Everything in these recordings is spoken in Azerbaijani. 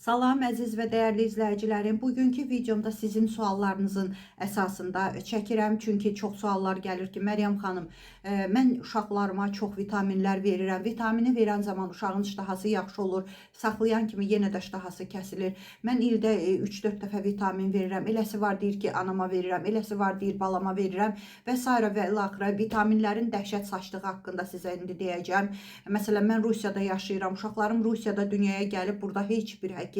Salam əziz və dəyərli izləyicilərim. Bugünkü videomda sizin suallarınızın əsasında çəkirəm. Çünki çox suallar gəlir ki, Məryəm xanım, mən uşaqlarıma çox vitaminlər verirəm. Vitamini verən zaman uşağın iştahası yaxşı olur. Saxlayan kimi yenə də iştahası kəsilir. Mən ildə 3-4 dəfə vitamin verirəm. Eləsi var deyir ki, anama verirəm. Eləsi var deyir balama verirəm və s. və ilaxıra. Vitaminlərin dəhşət saçdığı haqqında sizə indi deyəcəm. Məsələn, mən Rusiyada yaşayıram. Uşaqlarım Rusiyada dünyaya gəlib. Burada heç bir həkim,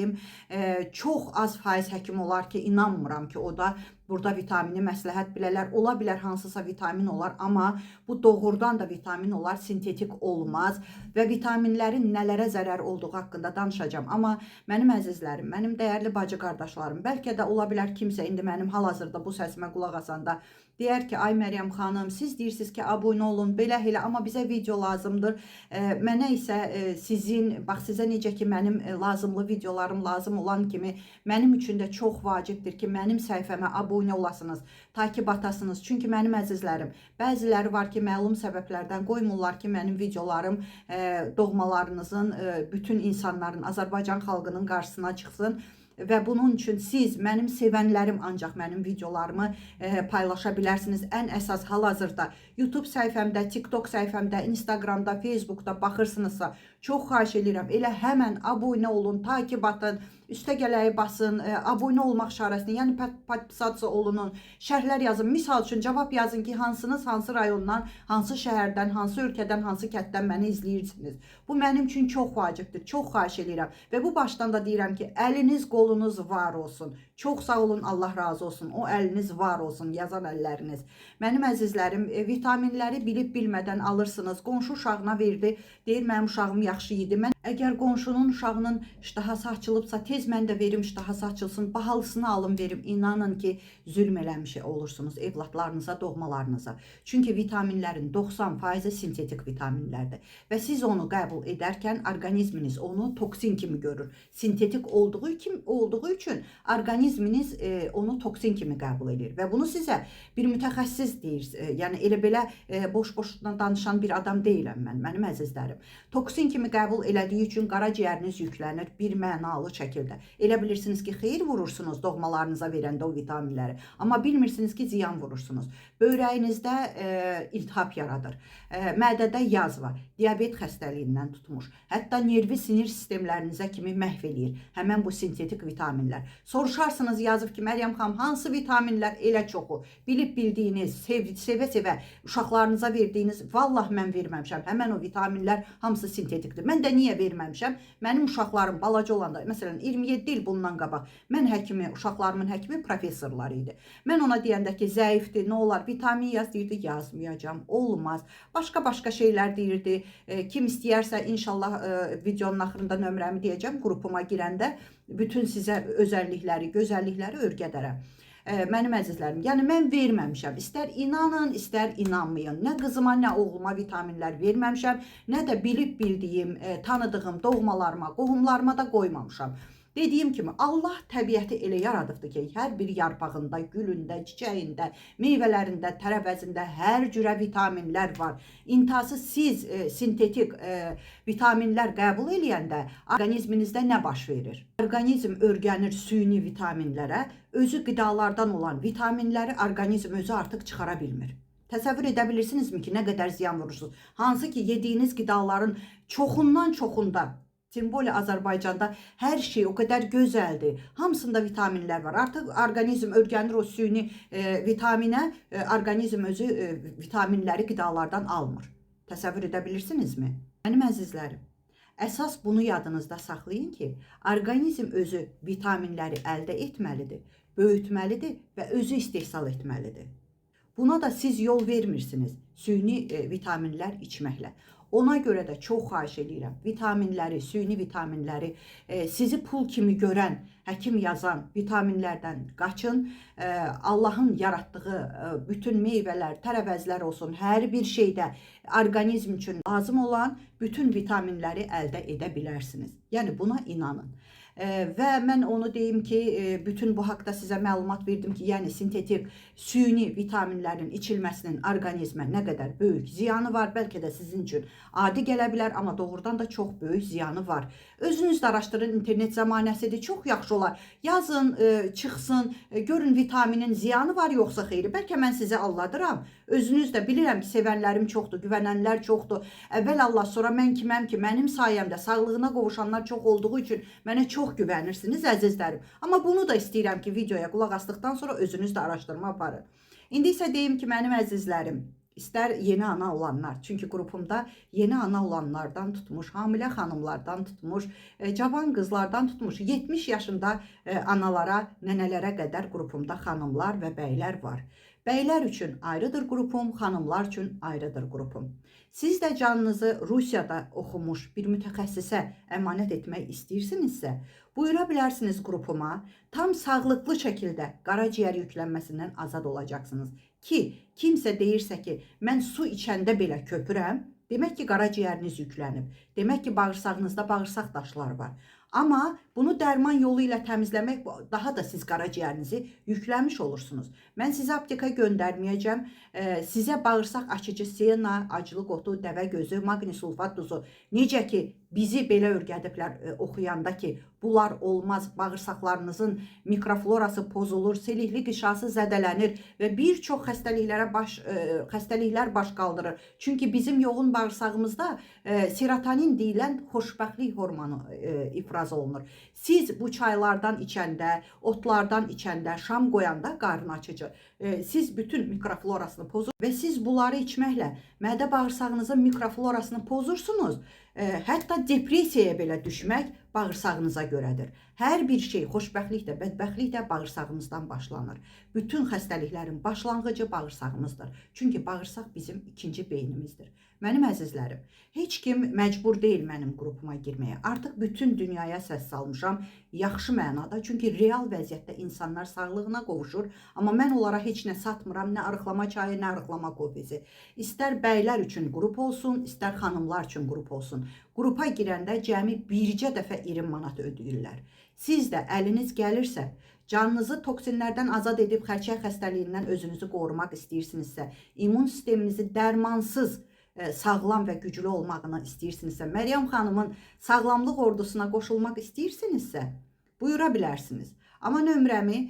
çox az faiz həkim olar ki, inanmıram ki, o da burada vitamini məsləhət bilələr. Ola bilər hansısa vitamin olar, amma bu doğrudan da vitamin olar, sintetik olmaz və vitaminlərin nələrə zərər olduğu haqqında danışacağım. Amma mənim əzizlərim, mənim dəyərli bacı qardaşlarım, bəlkə də ola bilər kimsə indi mənim hal-hazırda bu səsimə qulaq asanda deyər ki, ay Məryəm xanım, siz deyirsiniz ki, abunə olun, belə elə, amma bizə video lazımdır. Mənə isə bax sizə necə ki, mənim lazımlı videolarım lazım olan kimi, mənim üçün də çox vacibdir ki, mənim səhifəmə abunə olasınız, takib atasınız. Çünki mənim əzizlərim, bəziləri var ki, məlum səbəblərdən qoymurlar ki, mənim videolarım doğmalarınızın, bütün insanların, Azərbaycan xalqının qarşısına çıxsın. Və bunun üçün siz, mənim sevənlərim ancaq mənim videolarımı paylaşa bilərsiniz. Ən əsas hal-hazırda YouTube səhifəmdə, TikTok səhifəmdə, Instagramda, Facebookda baxırsınızsa, çox xahiş edirəm, elə həmən abunə olun, takib atın, üstə gələyi basın, abunə olmaq işarəsini, yəni podpisasiya olunun, şərhlər yazın. Misal üçün cavab yazın ki, hansınız, hansı rayondan, hansı şəhərdən, hansı ölkədən, hansı kətdən məni izləyirsiniz. Bu mənim üçün çox vacibdir, çox xahiş edirəm. Və bu başdan da deyirəm ki, əliniz, qolunuz var olsun. Çox sağ olun, Allah razı olsun. O əliniz var olsun, yazan əlləriniz. Mənim əzizlərim, vitaminləri bilib-bilmədən alırsınız. Qonşu uşağına verdi, deyir mənim uşağım yaxşı yedi. Əgər qonşunun uşağının iştahası açılıbsa, tez mən də verim iştahası açılsın, bahalısını alım verim. İnanın ki, zülm eləmiş olursunuz evladlarınıza, doğmalarınıza. Çünki vitaminlərin 90% sintetik vitaminlərdir. Və siz onu qəbul edərkən orqanizminiz onu toksin kimi görür. Sintetik olduğu üçün orqanizminiz onu toksin kimi qəbul edir. Və bunu sizə bir mütəxəssis deyir. Yəni elə belə boş-boşuna danışan bir adam deyiləm mən, mənim əzizlərim. Toksin kimi qəbul elədiyi üçün qaraciyəriniz yüklənir bir mənalı şəkildə. Elə bilirsiniz ki, xeyir vurursunuz doğmalarınıza verəndə o vitaminləri. Amma bilmirsiniz ki, ziyan vurursunuz. Böbrəyinizdə iltihab yaradır. Mədədə yaz var. Diabet xəstəliyindən tutmuş. Hətta nervi sinir sistemlərinizə kimi məhv eləyir. Həmən bu sintetik vitaminlər. Soruşarsınız, yazıb ki, Məryəm xanım, hansı vitaminlər elə çoxu? Bilib-bildiyiniz, sevə-sevə uşaqlarınıza verdiyiniz, vallah mən verməmişəm. Həmən o vitaminlər hamısı sintetikdir. Mən də niyə verməmişəm? Mənim uşaqlarım balaca olanda, məsələn 27 il bundan qabaq, mən həkimi, uşaqlarımın həkimi professorları idi. Mən ona deyəndə ki, zəifdir, nə olar, vitamin yaz, deyirdi, yazmayacağam, olmaz. Başqa şeylər deyirdi. Kim istəyərsə, inşallah videonun axırında nömrəmi deyəcəm, qrupuma girəndə bütün sizə özəllikləri, gözəllikləri öyrədərəm. Mənim əzizlərim, yəni mən verməmişəm. İstər inanın, istər inanmayın. Nə qızıma, nə oğluma vitaminlər verməmişəm, nə də bilib-bildiyim, tanıdığım doğmalarıma, qohumlarıma da qoymamışam. Dediyim kimi, Allah təbiəti elə yaradıbdır ki, hər bir yarpağında, gülündə, çiçəyində, meyvələrində, tərəvəzində hər cürə vitaminlər var. İntihası siz sintetik vitaminlər qəbul eləyəndə orqanizminizdə nə baş verir? Orqanizm öyrənir süni vitaminlərə, özü qidalardan olan vitaminləri orqanizm özü artıq çıxara bilmir. Təsəvvür edə bilirsinizmi ki, nə qədər ziyan vurursunuz? Hansı ki, yediyiniz qidaların çoxunda, Simboli Azərbaycanda hər şey o qədər gözəldir. Hamısında vitaminlər var. Artıq orqanizm öyrənir o süni vitaminə, orqanizm özü vitaminləri qidalardan almır. Təsəvvür edə bilirsinizmi? Mənim əzizlərim, əsas bunu yadınızda saxlayın ki, orqanizm özü vitaminləri əldə etməlidir, böyütməlidir və özü istehsal etməlidir. Buna da siz yol vermirsiniz süni vitaminlər içməklə. Ona görə də çox xahiş edirəm, vitaminləri, süni vitaminləri, sizi pul kimi görən, həkim yazan vitaminlərdən qaçın. Allahın yaratdığı bütün meyvələr, tərəvəzlər olsun, hər bir şeydə orqanizm üçün lazım olan bütün vitaminləri əldə edə bilərsiniz. Yəni buna inanın. Və mən onu deyim ki, bütün bu haqda sizə məlumat verdim ki, yəni sintetik süni vitaminlərin içilməsinin orqanizmə nə qədər böyük ziyanı var. Bəlkə də sizin üçün adi gələ bilər, amma doğrudan da çox böyük ziyanı var. Özünüz də araşdırın, internet zəmanəsidir, çox yaxşı olar. Yazın, çıxsın, görün vitaminin ziyanı var yoxsa xeyri. Bəlkə mən sizi aldadıram. Özünüz də bilirəm ki, sevənlərim çoxdur, güvənənlər çoxdur. Əvvəl Allah, sonra mən kiməm ki, mənim sayəmdə sağlığına qovuşanlar çox olduğu üçün mənə çox güvənirsiniz əzizlərim. Amma bunu da istəyirəm ki, videoya qulaq asdıqdan sonra özünüz də araşdırma aparın. İndi isə deyim ki, mənim əzizlərim, İstər yeni ana olanlar, çünki qrupumda yeni ana olanlardan tutmuş, hamilə xanımlardan tutmuş, cavan qızlardan tutmuş, 70 yaşında analara, nənələrə qədər qrupumda xanımlar və bəylər var. Bəylər üçün ayrıdır qrupum, xanımlar üçün ayrıdır qrupum. Siz də canınızı Rusiyada oxumuş bir mütəxəssisə əmanət etmək istəyirsinizsə, buyura bilərsiniz qrupuma, tam sağlıqlı şəkildə qaraciyər yüklənməsindən azad olacaqsınız. Ki, kimsə deyirsə ki, mən su içəndə belə köpürəm, demək ki, qaraciyəriniz yüklənib. Demək ki, bağırsağınızda bağırsaq daşları var. Amma bunu dərman yolu ilə təmizləmək daha da siz qaraciyərinizi yükləmiş olursunuz. Mən sizi apteka göndərməyəcəm. Sizə bağırsaq açıcı sena, acılıq otu, dəvə gözü, maqni sulfat duzu. Necə ki, bizi belə öyrədiblər oxuyanda ki, bunlar olmaz, bağırsaqlarınızın mikroflorası pozulur, selikli qişası zədələnir və bir çox xəstəliklər baş qaldırır. Çünki bizim yoğun bağırsağımızda serotonin deyilən xoşbəxtlik hormonu ifraz olunur. Siz bu çaylardan içəndə, otlardan içəndə, şam qoyanda qarın açıcı. Siz bütün mikroflorasını pozur və siz bunları içməklə mədə bağırsağınızın mikroflorasını pozursunuz. Hətta depressiyaya belə düşmək bağırsağınıza görədir. Hər bir şey, xoşbəxtlik də, bədbəxtlik də bağırsağımızdan başlanır. Bütün xəstəliklərin başlanğıcı bağırsağımızdır. Çünki bağırsaq bizim ikinci beynimizdir. Mənim əzizlərim, heç kim məcbur deyil mənim qrupuma girməyə. Artıq bütün dünyaya səs salmışam, yaxşı mənada. Çünki real vəziyyətdə insanlar sağlığına qovuşur. Amma mən onlara heç nə satmıram, nə arıqlama çayı, nə arıqlama kofesi. İstər bəylər üçün qrup olsun, istər xanımlar üçün qrup olsun. Qrupa girəndə cəmi bircə dəfə 20 manat ödəyirlər. Siz də əliniz gəlirsə, canınızı toksinlərdən azad edib xərçəng xəstəliyindən özünüzü qorumaq istəyirsinizsə, immun sisteminizi dərmansız, sağlam və güclü olmağını istəyirsinizsə, Məryəm xanımın sağlamlıq ordusuna qoşulmaq istəyirsinizsə, buyura bilərsiniz. Amma nömrəmi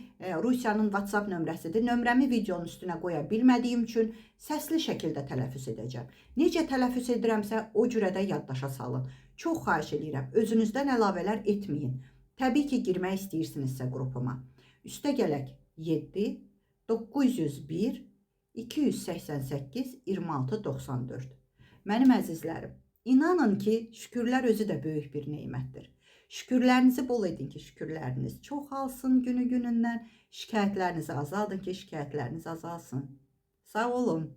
Rusiyanın WhatsApp nömrəsidir. Nömrəmi videonun üstünə qoya bilmədiyim üçün səsli şəkildə tələffüz edəcəm. Necə tələffüz edirəmsə, o cürə də yaddaşa salın. Çox xahiş edirəm, özünüzdən əlavələr etməyin. Təbii ki, girmək istəyirsinizsə qrupuma. Üstə gələk 7 901 288 26 94. Mənim əzizlərim, inanın ki, şükürlər özü də böyük bir neymətdir. Şükürlərinizi bol edin ki, şükürləriniz çoxalsın günü-günündən. Şikayətlərinizi azaldın ki, şikayətləriniz azalsın. Sağ olun.